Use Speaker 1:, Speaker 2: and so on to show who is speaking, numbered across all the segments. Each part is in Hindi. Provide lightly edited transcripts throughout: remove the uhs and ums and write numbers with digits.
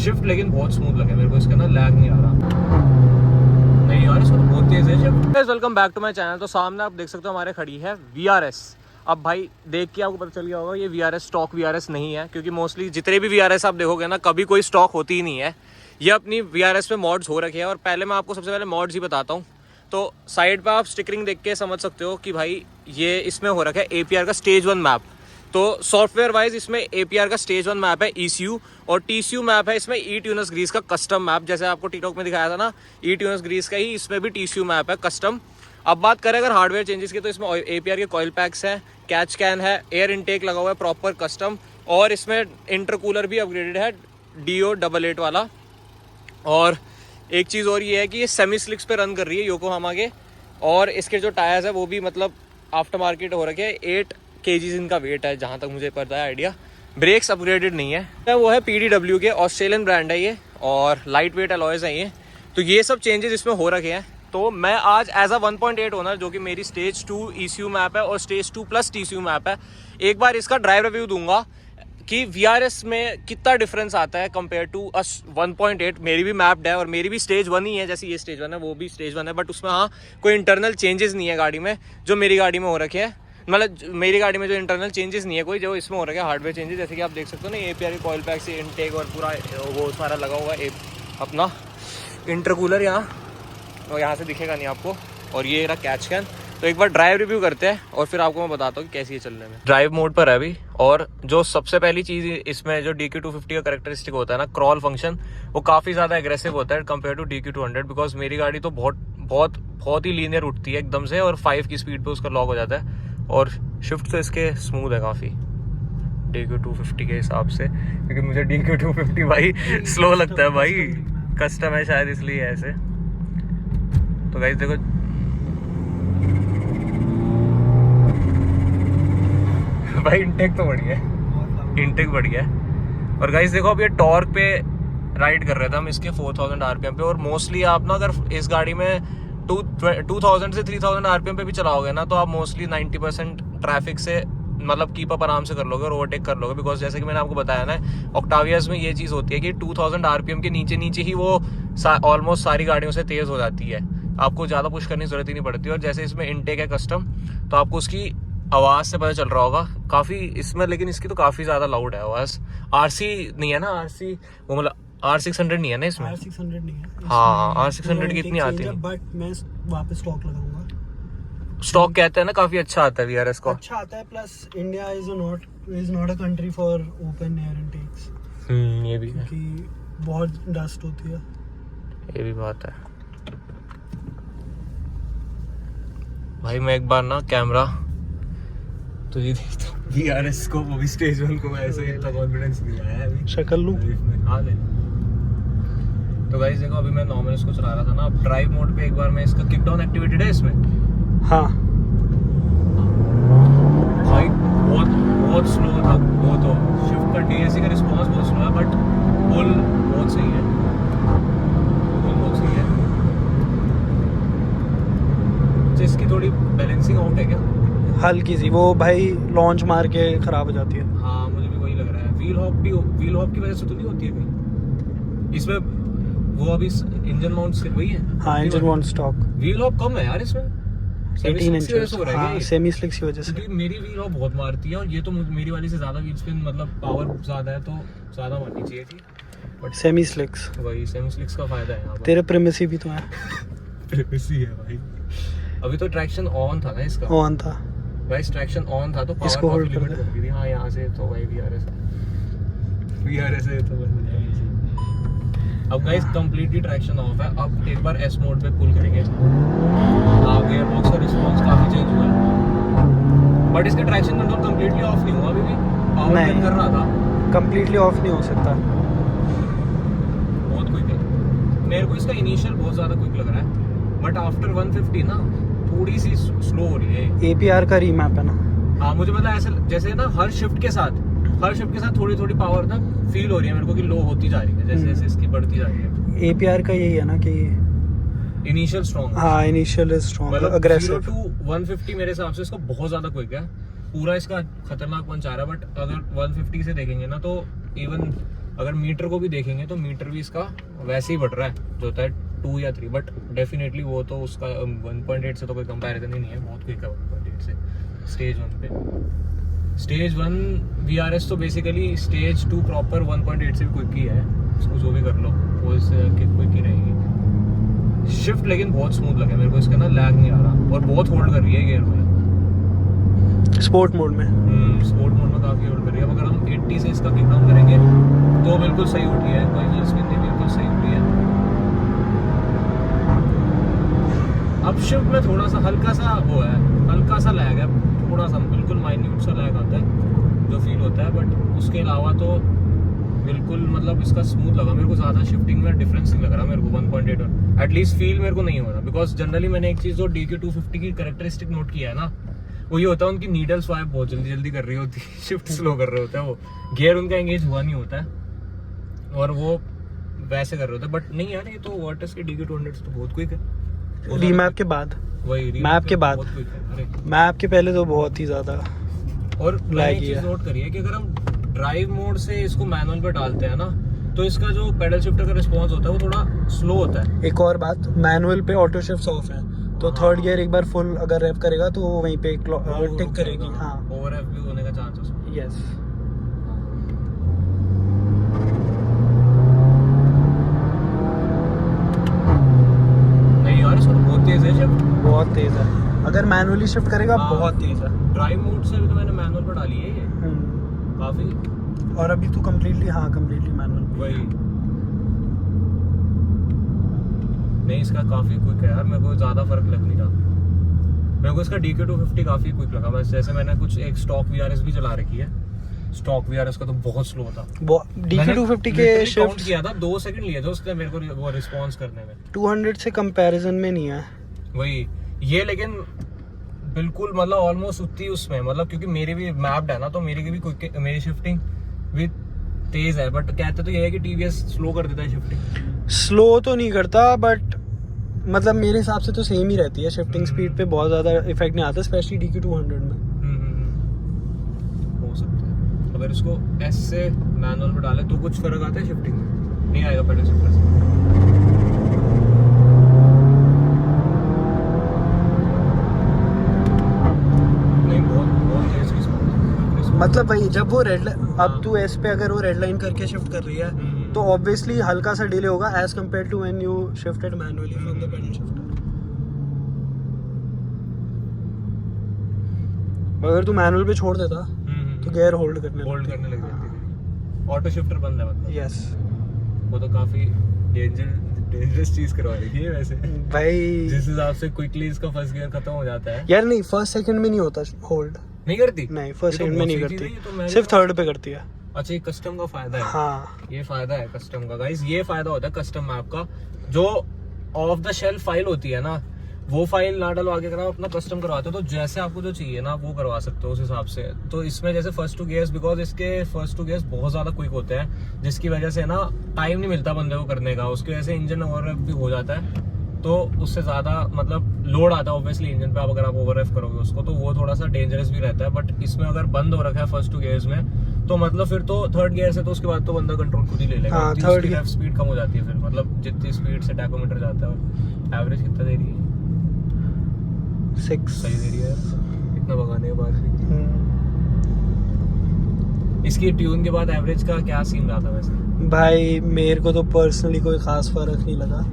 Speaker 1: शिफ्ट लेकिन बहुत स्मूथ लगे मेरे को, इसका ना लैग नहीं आ रहा। नहीं यार इसका तो बहुत तेज है shift. Welcome back to my channel. तो सामने आप देख सकते हो हमारे खड़ी है VRS। अब भाई देख के आपको पता चल गया होगा ये VRS स्टॉक VRS नहीं है, क्योंकि मोस्टली जितने भी VRS आप देखोगे ना कभी कोई स्टॉक होती ही नहीं है। ये अपनी VRS पे मॉड्स हो रखे हैं। और पहले मैं आपको सबसे पहले मॉड्स ही बताता हूँ। तो साइड पे आप स्टिकरिंग देख के समझ सकते हो कि भाई ये इसमें हो रखा है APR का स्टेज 1 मैप। तो सॉफ्टवेयर वाइज इसमें APR का स्टेज 1 मैप है ECU, और TCU मैप है इसमें eTunes ग्रीस का कस्टम मैप। जैसे आपको टिकटॉक में दिखाया था ना eTunes ग्रीस का ही, इसमें भी TCU मैप है कस्टम। अब बात करें अगर हार्डवेयर चेंजेस की, तो इसमें APR के कॉइल पैक्स हैं, कैच कैन है, एयर इनटेक लगा हुआ है प्रॉपर कस्टम, और इसमें इंटरकूलर भी अपग्रेडेड है DO88 वाला। और एक चीज़ और ये है कि ये सेमी स्लिक्स पे रन कर रही है योकोहामा के, और इसके जो टायर्स है वो भी मतलब आफ्टर मार्केट हो रखे हैं। 8 kg इनका वेट है जहाँ तक मुझे पता है आइडिया। ब्रेक्स अपग्रेडेड नहीं है, वो है PDW के, ऑस्ट्रेलियन ब्रांड है ये, और लाइट वेट अलॉयज है ये। तो ये सब चेंजेस इसमें हो रखे हैं। तो मैं आज एज अ 1.8 ओनर, जो कि मेरी स्टेज 2 ECU मैप है और स्टेज 2 प्लस TCU मैप है, एक बार इसका ड्राइव रिव्यू दूंगा कि VRS में कितना डिफरेंस आता है कंपेयर टू 1.8। मेरी भी मैप्ड है और मेरी भी स्टेज 1 ही है, जैसे ये स्टेज 1 है वो भी स्टेज 1 है, बट उसमें हाँ कोई इंटरनल चेंजेस नहीं है गाड़ी में जो मेरी गाड़ी में हो रखे हैं। मतलब मेरी गाड़ी में जो इंटरनल चेंजेस नहीं है कोई, जो इसमें हो रखे हैं हार्डवेयर चेंजेस। जैसे कि आप देख सकते हो ना APR के कॉइल पैक से इनटेक और पूरा वो सारा लगा हुआ है अपना इंटरकूलर यहाँ, और यहाँ से दिखेगा नहीं आपको। और ये रहा कैच कैन। तो एक बार ड्राइव रिव्यू करते हैं और फिर आपको मैं बताता हूँ कि कैसी है चलने में। ड्राइव मोड पर है अभी, और जो सबसे पहली चीज़ इसमें जो DQ250 का कैरेक्टरिस्टिक होता है ना, क्रॉल फंक्शन, वो काफ़ी ज़्यादा एग्रेसिव होता है कंपेयर टू DQ200। बिकॉज मेरी गाड़ी तो बहुत ही लीनियर उठती है एकदम से, और 5 की स्पीड पे उसका लॉक हो जाता है। और शिफ्ट तो इसके स्मूथ है काफ़ी DQ250 के हिसाब से, क्योंकि मुझे DQ250 भाई स्लो लगता है भाई, कस्टम है शायद इसलिए ऐसे। तो गाइस देखो भाई इनटेक तो बढ़िया है, इनटेक बढ़िया है। और गाइस देखो अब ये टॉर्क पे राइड कर रहे थे हम इसके 4000 RPM पे, और मोस्टली आप ना अगर इस गाड़ी में 2000 से 3000 RPM पे भी चलाओगे ना, तो आप मोस्टली 90% ट्रैफिक से मतलब कीप अप आराम से कर लोगे और ओवरटेक कर लोगे। बिकॉज जैसे कि मैंने आपको बताया ना, ऑक्टावियाज में ये चीज़ होती है कि 2000 RPM के नीचे नीचे ही वो ऑलमोस्ट सारी गाड़ियों से तेज़ हो जाती है, आपको ज़्यादा पुश करने की जरूरत ही नहीं पड़ती। और जैसे इसमें इनटेक है कस्टम, तो आपको उसकी आवाज़ से पता चल रहा होगा काफ़ी इसमें, लेकिन इसकी तो काफ़ी ज़्यादा लाउड है आवाज़। RC नहीं है ना, RC वो मतलब R600 नहीं है ना इसमें,
Speaker 2: R600 नहीं है।
Speaker 1: हाँ R600 की इतनी आती है,
Speaker 2: बट मैं वापस स्टॉक लगाऊंगा।
Speaker 1: स्टॉक कहते हैं ना काफ़ी अच्छा आता है VRS को,
Speaker 2: अच्छा आता है। Plus India is not a country for open air intakes.
Speaker 1: ये भी है,
Speaker 2: क्योंकि बहुत डस्ट होती है,
Speaker 1: ये भी बात है भाई। मैं एक बार ना कैमरा तो ये देखता हूँ VRS को, वो भी स्टेज 1 को, ऐसे इतना कॉन्फिडेंस नहीं आया अभी
Speaker 2: शक्ल लूं
Speaker 1: हाँ ले। तो गाइस देखो अभी मैं नॉर्मल इसको चला रहा था ना, अब ड्राइव मोड पे एक बार मैं इसका किक डाउन एक्टिवेटेड है इसमें,
Speaker 2: हाँ
Speaker 1: भाई बहुत स्लो था वो। तो शिफ्ट का DSC का रिस्पॉन्स बहुत स्लो है, बट पुल बहुत सही है, पुल बहुत सही है। तो इसकी थोड़ी बैलेंसिंग आउट है क्या
Speaker 2: हल्की सी, वो भाई लॉन्च मार के खराब हो जाती है।
Speaker 1: हाँ मुझे भी वही लग रहा है। व्हील हॉप की वजह से तो नहीं होती है कहीं इसमें, वो अभी इंजन माउंट वही है।
Speaker 2: हाँ engine mount stock.
Speaker 1: Wheel hop कम है यार इसमें,
Speaker 2: 18 इंच। हाँ सेमी स्लिक्स की वजह से।
Speaker 1: मेरी व्हील हॉप बहुत मारती है, और ये तो मेरी वाली से ज्यादा व्हील स्पिन मतलब पावर ज्यादा है, तो ज्यादा मारनी चाहिए थी। बट
Speaker 2: सेमी स्लिक्स,
Speaker 1: वही सेमी स्लिक्स का फायदा है यहाँ पर।
Speaker 2: तेरे प्रेमिसी भी तो है।
Speaker 1: प्रेमिसी है भाई। अभी तो ट्रैक्शन ऑन था ना इसका,
Speaker 2: ऑन था
Speaker 1: वाइस ट्रैक्शन ऑन था, तो पावर
Speaker 2: इसको होल्ड कर
Speaker 1: लिमिट थी। हाँ यहाँ से तो भाई VRS है तो बस अब गाइस कंप्लीटली ट्रैक्शन ऑफ है। अब एक बार S मोड पे पुल करेंगे, गियर बॉक्स का रिस्पांस काफी चेंज हुआ है, बट इसका ट्रैक्शन कंट्रोल कंप्लीटली ऑफ नहीं हुआ अभी भी, पावर ऑन कर रहा था।
Speaker 2: कंप्लीटली ऑफ नहीं हो सकता,
Speaker 1: बहुत क्विक है। मेरे को इसका इनिशियल बहुत ज्यादा क्विक लग रहा है, बट आफ्टर 150 ना थोड़ी सी स्लो हो रही है।
Speaker 2: APR का रीमैप है ना।
Speaker 1: हाँ मुझे मतलब ऐसे जैसे ना हर शिफ्ट के साथ थोड़ी पावर ना फील हो रही है मेरे को कि लो होती जा रही है, जैसे जैसे इसकी बढ़ती जा रही है।
Speaker 2: APR का यही है ना कि
Speaker 1: इनिशियल स्ट्रॉन्ग,
Speaker 2: हाँ initial is strong, aggressive.
Speaker 1: 0 to 150 मेरे हिसाब से इसका बहुत ज्यादा क्विक है, पूरा इसका खतरनाक पंच आ रहा है। बट अगर 150 से देखेंगे ना, तो इवन अगर मीटर को भी देखेंगे तो मीटर भी इसका वैसे ही बढ़ रहा है जो होता है 2 या 3, बट डेफिनेटली वो तो उसका 1.8 से तो कोई कंपैरिजन ही नहीं है, बहुत क्विक है 1.8 से स्टेज 1 पे। स्टेज 1 VRS तो बेसिकली स्टेज 2 प्रॉपर 1.8 से भी क्विक ही है, उसको जो भी कर लो वो इससे क्विक ही रहेगी। शिफ्ट लेकिन बहुत स्मूथ लगे मेरे को, इसका ना लैग नहीं आ रहा और बहुत होल्ड कर रही है गियर में
Speaker 2: स्पोर्ट मोड में।
Speaker 1: स्पोर्ट मोड में काफ़ी होल्ड कर रही है। अब अगर हम 80 से इसका किक डाउन करेंगे तो बिल्कुल सही उठी है, कोई व्हील स्पिन नहीं, बिल्कुल सही उठी है। अब शिफ्ट में थोड़ा सा हल्का सा वो है, हल्का सा लैग है, थोड़ा सा बिल्कुल माइन्यूट सा लैग आता है जो फील होता है, बट उसके अलावा तो बिल्कुल मतलब इसका स्मूथ लगा मेरे को। ज़्यादा शिफ्टिंग में डिफरेंस नहीं लग रहा मेरे को 1.8 और एटलीस्ट फील मेरे को नहीं हो रहा, बिकॉज जनरली मैंने एक चीज़ जो DQ250 की कैरेक्टरिस्टिक नोट किया है ना, वो ये होता है उनकी नीडल स्वाइप बहुत जल्दी जल्दी कर रही होती है, शिफ्ट स्लो कर रहे होते हैं, वो गियर उनका एंगेज हुआ नहीं होता है और वो वैसे कर रहे होते हैं। बट नहीं यार, ये तो वर्टस के DQ200 तो बहुत क्विक है
Speaker 2: रीमैप के बाद,
Speaker 1: वही
Speaker 2: मैप के बाद,
Speaker 1: बहुत क्विक है। अरे
Speaker 2: मैप के पहले तो बहुत ही ज्यादा।
Speaker 1: और मैंने एक चीज नोट करी है कि अगर हम ड्राइव मोड से इसको मैनुअल पे डालते हैं ना, तो इसका जो पेडल शिफ्टर का रिस्पॉन्स होता है वो थोड़ा स्लो होता है।
Speaker 2: एक और बात, मैनुअल पे ऑटो शिफ्ट ऑफ है, तो थर्ड गियर एक बार फुल अगर रेव करेगा तो वो वहीं पे टिक करेगी। हाँ,
Speaker 1: ओवर भी होने का चांस है उसमें।
Speaker 2: यस।
Speaker 1: नहीं यार, इसको तो बहुत तेज है शिफ्ट,
Speaker 2: बहुत तेज है। अगर मैनुअली शिफ्ट करेगा बहुत तेज है।
Speaker 1: ड्राइव मोड से भी तो मैंने मैनुअल पर डाली है ये काफी।
Speaker 2: और अभी तू कम्प्लीटली मैनुअल।
Speaker 1: वही नहीं, इसका काफी क्विक है यार, मेरे को ज्यादा फर्क लग नहीं रहा। मेरे को इसका DQ250 काफी क्विक लगा, बस जैसे मैंने कुछ एक स्टॉक VRS भी चला रखी है, स्टॉक VRS का तो बहुत स्लो था।
Speaker 2: DQ250 के शिफ्ट
Speaker 1: किया था 2 सेकंड लिए थे उसने मेरे को वो रिस्पॉन्स करने में,
Speaker 2: 200 से कंपैरिजन में नहीं है
Speaker 1: वही ये, लेकिन बिल्कुल मतलब ऑलमोस्ट उतनी उसमें, मतलब क्योंकि मेरी भी मैप्ड है ना, तो मेरी की भी क्विक, मेरी शिफ्टिंग भी तेज है, बट कहते तो ये है कि TVS स्लो कर देता है शिफ्टिंग।
Speaker 2: स्लो तो नहीं करता, बट मतलब मेरे हिसाब से तो सेम ही रहती है, शिफ्टिंग स्पीड पे बहुत ज़्यादा इफेक्ट नहीं आता, स्पेशली DQ200 में।
Speaker 1: हो सकता है अगर इसको S से मैनुअल में डाले तो कुछ फर्क आता है शिफ्टिंग में, नहीं आएगा पेडल शिफ्टर से। नहीं, बहुत तेज की स्पीड,
Speaker 2: मतलब वही जब वो रेड, अब तू S पे अगर वो रेड लाइन करके शिफ्ट कर रही है तो ऑब्वियसली हल्का सा डिले होगा as compared to when you shifted manually from the pedal shifter. अगर तू मैनुअल पे छोड़ देता तो गियर होल्ड करने
Speaker 1: लग जाती है, ऑटो शिफ्टर बंद है मतलब।
Speaker 2: यस,
Speaker 1: वो तो काफी डेंजरस चीज करवा रही है वैसे
Speaker 2: भाई,
Speaker 1: जिस हिसाब से क्विकली इसका फर्स्ट गियर खत्म हो जाता है
Speaker 2: यार। नहीं, फर्स्ट सेकंड में नहीं होता होल्ड,
Speaker 1: नहीं करती,
Speaker 2: नहीं फर्स्ट सेकंड में नहीं करती,
Speaker 1: तो
Speaker 2: सिर्फ थर्ड पे करती है।
Speaker 1: अच्छा, ये कस्टम का फायदा है।
Speaker 2: हाँ,
Speaker 1: ये फायदा है कस्टम का गाइस, ये फायदा होता है कस्टम मैप का। जो ऑफ द शेल्फ फाइल होती है ना, वो फाइल ना डलवा के अगर आप अपना कस्टम करवाते हो तो जैसे आपको जो चाहिए ना वो करवा सकते हो उस हिसाब से। तो इसमें जैसे फर्स्ट 2 गियर्स, बिकॉज इसके फर्स्ट 2 गियर्स बहुत ज्यादा क्विक होते हैं, जिसकी वजह से ना टाइम नहीं मिलता बंदे को करने का, उसकी वजह से इंजन ओवररेफ भी हो जाता है, तो उससे ज़्यादा मतलब लोड आता है ऑब्वियसली इंजन पे। आप अगर आप ओवररेफ करोगे उसको तो वो थोड़ा सा डेंजरस भी रहता है। बट इसमें अगर बंद हो रखा है फर्स्ट 2 गियर्स में तो मतलब फिर तो थर्ड गियर से तो उसके बाद तो बंदा कंट्रोल खुद ही ले लेगा।
Speaker 2: हाँ, थर्ड
Speaker 1: स्पीड कम हो जाती है फिर, मतलब जितनी स्पीड से टैकोमीटर जाता है। और एवरेज कितना दे रही है?
Speaker 2: 6
Speaker 1: सही दे रही है इतना भगाने के बाद भी। इसकी ट्यून के बाद एवरेज का क्या सीन रहा था वैसे?
Speaker 2: भाई मेरे को तो पर्सनली कोई खास फर्क नहीं लगा।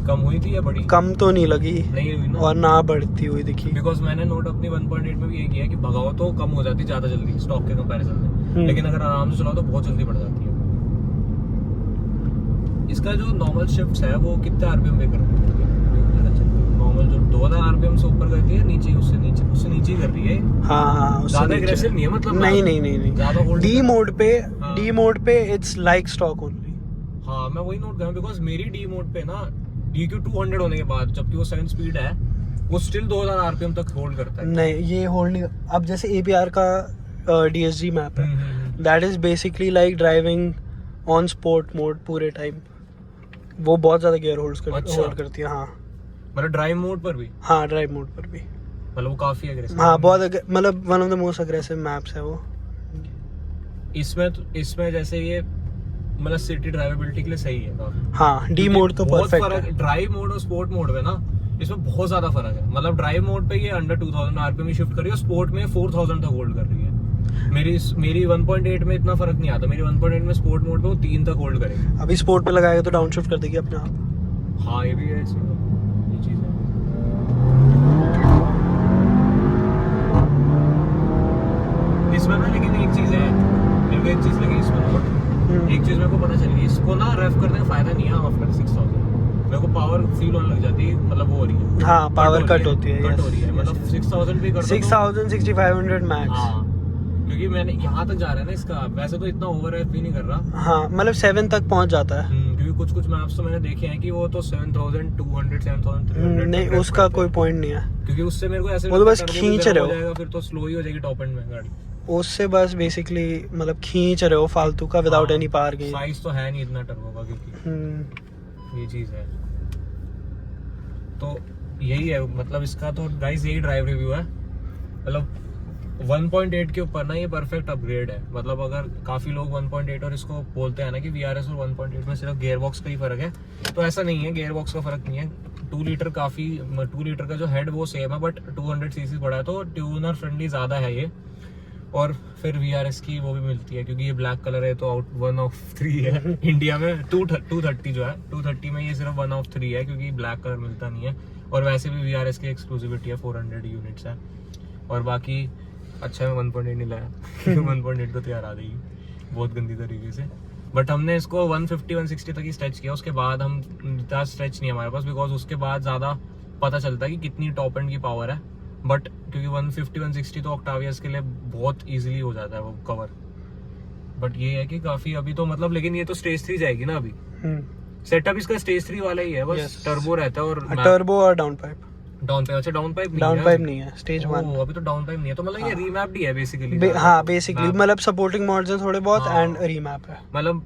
Speaker 1: कम हुई थी या बढ़ी?
Speaker 2: कम तो नहीं लगी,
Speaker 1: नहीं हुई ना,
Speaker 2: और ना बढ़ती हुई दिखी।
Speaker 1: बिकॉज मैंने नोट अपनी 1.8 में भी ये किया कि भगाओ तो कम हो जाती ज्यादा जल्दी स्टॉक के कंपैरिजन में, लेकिन अगर आराम से चलाओ तो बहुत जल्दी बढ़ जाती है। इसका जो नॉर्मल शिफ्ट्स है वो कितने आरपीएम पे करती है? नॉर्मल जो 2000 आरपीएम से ऊपर करती है, नीचे उससे नीचे कर रही है।
Speaker 2: हाँ,
Speaker 1: ज्यादा एग्रेसिव नहीं है मतलब।
Speaker 2: नहीं
Speaker 1: ज्यादा होल्ड
Speaker 2: डी मोड पे इट्स लाइक स्टॉक ओनली।
Speaker 1: हाँ, मैं वही नोट कर, बिकॉज मेरी डी मोड पे ना DQ200 होने के बाद, जबकि वो 7 स्पीड है, वो स्टिल 2000 आरपीएम तक होल्ड करता है।
Speaker 2: नहीं, ये होल्ड नहीं। अब जैसे APR का DSG मैप है, that is basically like driving on sport mode पूरे टाइम। वो बहुत ज्यादा गियर होल्ड करती है। हाँ,
Speaker 1: मतलब ड्राइव मोड पर भी?
Speaker 2: हाँ, ड्राइव मोड पर भी।
Speaker 1: मतलब वो काफी एग्रेसिव।
Speaker 2: हाँ, बहुत मतलब one of the most aggressive maps है वो।
Speaker 1: इसमें जैसे ये मतलब सिटी ड्राइवेबिलिटी के लिए सही है काफी।
Speaker 2: हाँ, डी मोड तो
Speaker 1: बहुत
Speaker 2: परफेक्ट
Speaker 1: फर्क
Speaker 2: है।
Speaker 1: ड्राइव मोड और स्पोर्ट मोड में ना, इसमें बहुत ज्यादा फर्क है। मतलब ड्राइव मोड पे ये अंडर 2000 आरपीएम ही शिफ्ट कर रही है, स्पोर्ट में 4000 तक होल्ड कर रही है। मेरी 1.8 में इतना फर्क नहीं आता, मेरी 1.8 में स्पोर्ट मोड पे वो 3 तक होल्ड करेगी।
Speaker 2: अभी स्पोर्ट पे लगाएगा तो डाउन शिफ्ट कर देगी अपने आप।
Speaker 1: हाँ ये भी है, ये चीज है। इसमें ना लेकिन एक चीज है, मेरे को एक चीज लगी इसमें नोट, एक चीज मेरे को पता चली, इसको ना रेफ करने का फायदा नहीं है आफ्टर 6000। मेरे को पावर फील होने लग जाती है, मतलब वो हो रही है।
Speaker 2: हाँ, पावर कट होती है,
Speaker 1: कट हो रही है, मतलब 6000 भी कर
Speaker 2: 6000 6500 मैक्स।
Speaker 1: हाँ, क्योंकि मैंने यहाँ तक जा रहा है ना इसका, वैसे तो इतना ओवर रेफ भी नहीं कर रहा।
Speaker 2: हाँ, मतलब 7 तक पहुंच जाता है।
Speaker 1: क्योंकि कुछ मैप्स तो मैंने देखे हैं कि वो तो 7200 7300
Speaker 2: नहीं, उसका कोई पॉइंट नहीं है,
Speaker 1: क्योंकि उससे मेरे को ऐसे
Speaker 2: वो तो बस
Speaker 1: टर्बो
Speaker 2: खींच
Speaker 1: भी
Speaker 2: रहे हो।
Speaker 1: हो जाएगा, फिर तो स्लो ही हो जाएगी टॉप एंड में गाड़ी।
Speaker 2: उससे बस बेसिकली मतलब खींच रहे हो फालतू का without any power gain.
Speaker 1: Size तो है नहीं इतना टर्बो का, क्योंकि ये चीज है। तो यही है, मतलब इसका तो गाइस यही ड्राइव रिव्यू है। मतलब 1.8 के ऊपर ना ये परफेक्ट अपग्रेड है। मतलब अगर काफी लोग 1.8 और इसको बोलते हैं ना कि VRS और 1.8 में सिर्फ गियर बॉक्स का ही फर्क है, तो ऐसा नहीं है, गियर बॉक्स का फर्क नहीं है। 2 लीटर का जो हेड वो सेम है, बट 200 सीसी बड़ा है, तो ट्यूनर फ्रेंडली ज्यादा है ये। और फिर VRS की वो भी मिलती है, क्योंकि ये ब्लैक कलर है तो आउट 1 of 3 है इंडिया में। 230 जो है 230 में ये सिर्फ 1 of 3 है, क्योंकि ब्लैक कलर मिलता नहीं है। और वैसे भी VRS की एक्सक्लूसिविटी है, 400 यूनिट्स है। और बाकी अच्छा है 1.8 नहीं लाया 1.8 को तैयार आ देगी बहुत गंदी तरीके से। बट हमने इसको 150-160 तक ही स्ट्रेच किया, उसके बाद हम इतना स्ट्रेच नहीं हमारे पास, बिकॉज उसके बाद ज़्यादा पता चलता है कि कितनी टॉप एंड की पावर है। बट क्योंकि 150-160 तो ऑक्टावियस के लिए बहुत इजीली हो जाता है वो कवर। बट ये है कि काफ़ी अभी तो मतलब, लेकिन ये तो स्टेज 3 जाएगी ना अभी। सेटअप इसका स्टेज 3 वाला ही है, बस टर्बो रहता है और
Speaker 2: टर्बो और डाउन पाइप।
Speaker 1: डाउन पाइप, अच्छा डाउन पाइप
Speaker 2: नहीं है, स्टेज 1
Speaker 1: अभी तो डाउन पाइप नहीं है, तो मतलब ये रीमैप्ड ही है बेसिकली।
Speaker 2: हाँ, बेसिकली मतलब सपोर्टिंग मॉड्स हैं थोड़े बहुत एंड रीमैप है।
Speaker 1: मतलब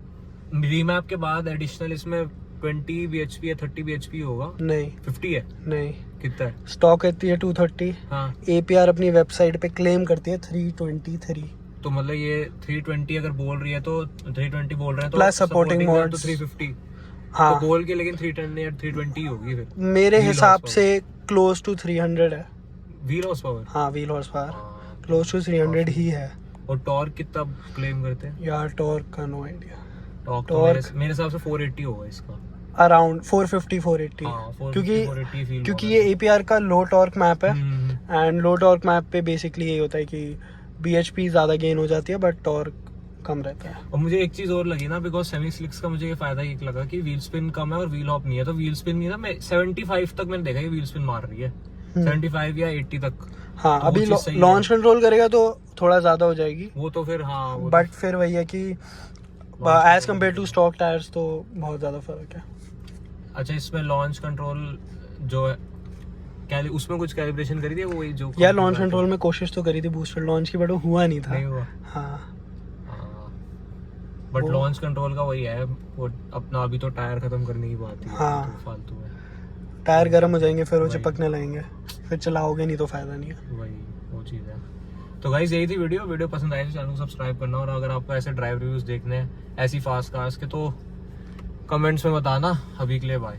Speaker 1: रीमैप के बाद एडिशनल इसमें 20 bhp या 30 bhp होगा।
Speaker 2: नहीं,
Speaker 1: 50 है।
Speaker 2: नहीं,
Speaker 1: कितना है?
Speaker 2: स्टॉक कहती है 230।
Speaker 1: हाँ,
Speaker 2: APR अपनी वेबसाइट पे क्लेम करती है 323।
Speaker 1: तो मतलब ये 320 अगर बोल रही है तो 320 बोल रहे हैं तो
Speaker 2: प्लस सपोर्टिंग
Speaker 1: तो
Speaker 2: मॉड्स
Speaker 1: 350।
Speaker 2: हाँ,
Speaker 1: तो बोल के लेकिन 310 या 320 होगी फिर
Speaker 2: मेरे हिसाब से क्लोज टू 300 है।
Speaker 1: Wheel horsepower.
Speaker 2: हाँ, wheel horsepower close to 300 ही है।
Speaker 1: और टॉर्क कितना क्लेम करते हैं
Speaker 2: यार टॉर्क का नो आइडिया।
Speaker 1: टॉर्क तो मेरे हिसाब से 480 होगा इसका,
Speaker 2: अराउंड 450-480।
Speaker 1: हाँ, 450,
Speaker 2: क्योंकि
Speaker 1: 480 फील
Speaker 2: क्योंकि ये APR का लो टॉर्क मैप है
Speaker 1: हम्म।
Speaker 2: एंड लो टॉर्क मैप पे बेसिकली यही होता है कि BHP ज्यादा गेन हो जाती है बट टॉर्क कम रहता है।
Speaker 1: और मुझे एक चीज और लगी ना, बिकॉज सेमी स्लिक्स का मुझे ये फायदा एक लगा कि व्हील स्पिन कम है और व्हील हॉप नहीं है। तो व्हील स्पिन नहीं ना, मैं 75 तक मैंने देखा कि व्हील स्पिन मार रही है, 75 या 80 तक।
Speaker 2: हाँ,
Speaker 1: तो
Speaker 2: अभी
Speaker 1: वो चीज़ सही
Speaker 2: लॉन्च कंट्रोल करेगा तो थोड़ा ज्यादा हो जाएगी,
Speaker 1: वो तो फिर हाँ
Speaker 2: बट फिर वही है कि as compared to stock tyres तो बहुत ज्यादा फर्क है।
Speaker 1: अच्छा, इसमें लॉन्च कंट्रोल जो है उसमें कुछ कैलिब्रेशन करी थी वही जो
Speaker 2: यार लॉन्च कंट्रोल में कोशिश तो करी थी बूस्टर लॉन्च की, बट वो हुआ नहीं था।
Speaker 1: नहीं हुआ।
Speaker 2: हाँ,
Speaker 1: बट लॉन्च कंट्रोल का वही है, वो अपना अभी तो टायर खत्म करने की बात है।
Speaker 2: हाँ,
Speaker 1: तो फालतू है,
Speaker 2: टायर गर्म हो जाएंगे फिर वो चिपकने लगेंगे, फिर चलाओगे नहीं तो फायदा नहीं है।
Speaker 1: वही वो चीज़ है। तो गाइस यही थी वीडियो पसंद आई तो चैनल को सब्सक्राइब करना, और अगर आपको ऐसे ड्राइव रिव्यूज देखने हैं ऐसी फास्ट कार्स के तो कमेंट्स में बताना। अभी के लिए बाय।